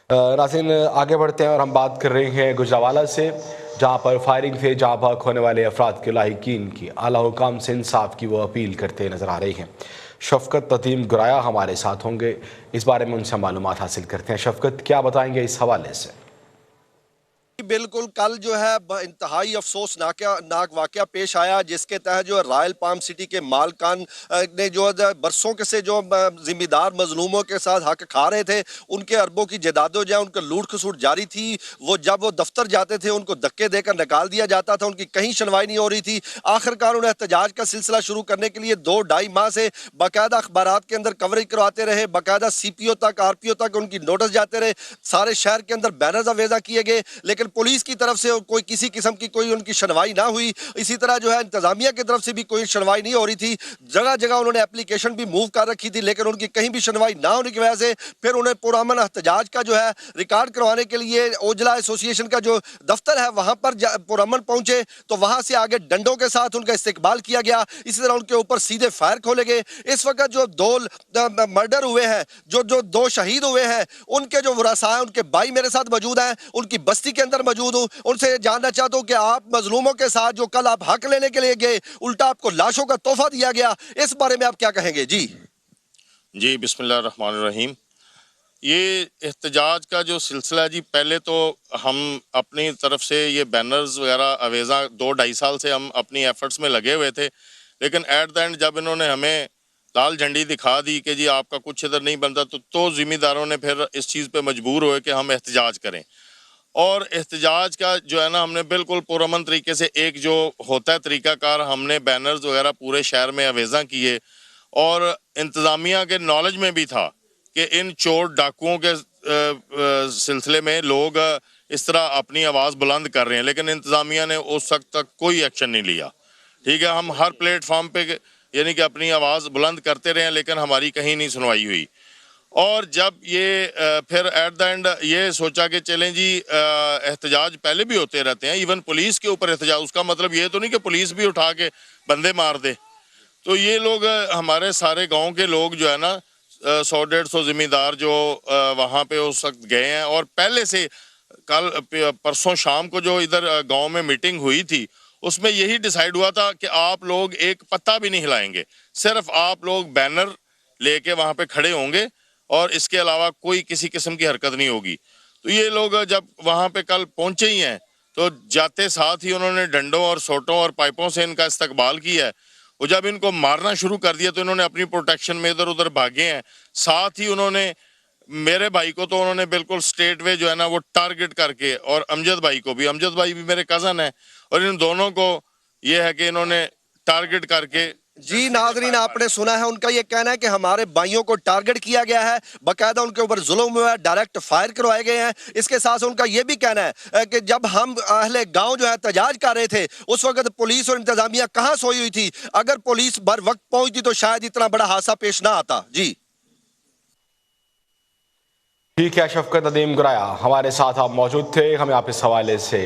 नाज़रीन आगे बढ़ते हैं और हम बात कर रहे हैं गुजरांवाला से, जहाँ पर फायरिंग से जाँ बहक होने वाले अफराद के लाहिकीन की आला हुकाम से इंसाफ की वो अपील करते नज़र आ रही हैं। शफकत नदीम गुराया हमारे साथ होंगे, इस बारे में उनसे मालूमात हासिल करते हैं। शफकत, क्या बताएंगे इस हवाले से? बिल्कुल, कल जो है इंतहाई अफसोसनाक वाकया पेश आया, जिसके तहत जो रॉयल पाम सिटी के मालकान ने जो बरसों के से जो जिम्मेदार मजलूमों के साथ हक खा रहे थे, उनके अरबों की जायदादों जो है उनका लूट खसूट जारी थी। जब वो दफ्तर जाते थे उनको धक्के देकर निकाल दिया जाता था, उनकी कहीं सुनवाई नहीं हो रही थी। आखिरकार उन्हें एहतजाज का सिलसिला शुरू करने के लिए 2-2.5 माह से बाकायदा अखबारात के अंदर कवरेज करवाते रहे, बाकायदा CPO तक RPO तक उनकी नोटिस जाते रहे, सारे शहर के अंदर बैनर्स अवेजा किए गए, लेकिन पुलिस की तरफ से कोई किसी किस्म की कोई उनकी सुनवाई ना हुई। इसी तरह जो है इंतजामिया की तरफ से भी कोई सुनवाई नहीं हो रही थी। जगह जगह उन्होंने एप्लीकेशन भी मूव कर रखी थी, लेकिन उनकी कहीं भी सुनवाई ना होने की वजह से फिर उन्हें पुरअमन एहतजाज का जो है रिकॉर्ड करवाने के लिए ओजला एसोसिएशन का जो दफ्तर है वहां पर पुरअमन पहुंचे, तो वहां से आगे डंडों के साथ उनका इस्तकबाल किया गया। इसी तरह उनके ऊपर सीधे फायर खोले गए। इस वक्त जो 2 मर्डर हुए हैं, जो 2 शहीद हुए हैं, उनके जो वरासा हैं, उनके भाई मेरे साथ मौजूद हैं, उनकी बस्ती के अंदर मौजूद हूं। उनसे जानना चाहता हूं कि आप मजलूमों के साथ जो कल आप हक लेने के लिए गए, उल्टा आपको लाशों का तोहफा दिया गया, इस बारे में आप क्या कहेंगे? जी बिस्मिल्लाहिर्रहमानिर्रहीम। ये एहतजाज का जो सिलसिला जी, पहले तो हम अपनी तरफ से ये बैनर्स वगैरह अवेजा 2-2.5 साल से हम अपनी एफर्ट्स में लगे हुए थे, लेकिन एट द एंड जब इन्होंने हमें लाल झंडी दिखा दी कि जी आपका कुछ इधर नहीं बनता, तो जिम्मेदारों ने फिर इस चीज़ पे मजबूर हुए कि हम एहतजाज करें। और एहतजाज का जो है ना, हमने बिल्कुल पुरअमन तरीके से एक जो होता है तरीक़ाकार, हमने बैनर्स वगैरह पूरे शहर में अवेजा किए, और इंतज़ामिया के नॉलेज में भी था कि इन चोर डाकुओं के सिलसिले में लोग इस तरह अपनी आवाज़ बुलंद कर रहे हैं, लेकिन इंतज़ामिया ने उस वक्त तक कोई एक्शन नहीं लिया। ठीक है, हम हर प्लेटफार्म पे यानी कि अपनी आवाज़ बुलंद करते रहे, लेकिन हमारी कहीं नहीं सुनवाई हुई। और जब ये फिर एट द एंड ये सोचा कि चलें जी, एहतजाज पहले भी होते रहते हैं, इवन पुलिस के ऊपर एहतजाज, उसका मतलब ये तो नहीं कि पुलिस भी उठा के बंदे मार दे। तो ये लोग हमारे सारे गांव के लोग जो है ना, 100-150 जिम्मेदार जो वहाँ पे उस वक्त गए हैं, और पहले से कल परसों शाम को जो इधर गांव में मीटिंग हुई थी, उसमें यही डिसाइड हुआ था कि आप लोग एक पत्ता भी नहीं हिलाएंगे, सिर्फ आप लोग बैनर लेके वहाँ पे खड़े होंगे, और इसके अलावा कोई किसी किस्म की हरकत नहीं होगी। तो ये लोग जब वहाँ पे कल पहुँचे ही हैं, तो जाते साथ ही उन्होंने डंडों और सोटों और पाइपों से इनका इस्तकबाल किया है। वो जब इनको मारना शुरू कर दिया तो इन्होंने अपनी प्रोटेक्शन में इधर उधर भागे हैं। साथ ही उन्होंने मेरे भाई को तो उन्होंने बिल्कुल स्ट्रेट वे जो है ना वो टारगेट करके, और अमजद भाई को भी, अमजद भाई भी मेरे कज़न है, और इन दोनों को ये है कि इन्होंने टारगेट करके। जी नाजरीन, आपने सुना है, उनका ये कहना है कि हमारे भाइयों को टारगेट किया गया है, बाकायदा उनके ऊपर जुल्म हुआ है, डायरेक्ट फायर करवाए गए हैं। इसके साथ उनका ये भी कहना है कि जब हम अहले गांव जो है एहतजाज कर रहे थे, उस वक्त पुलिस और इंतजामिया कहाँ सोई हुई थी। अगर पुलिस बर वक्त पहुंचती तो शायद इतना बड़ा हादसा पेश ना आता। जी ठीक है, शफकत नदीम गुराया हमारे साथ आप मौजूद थे, हमें आप इस हवाले से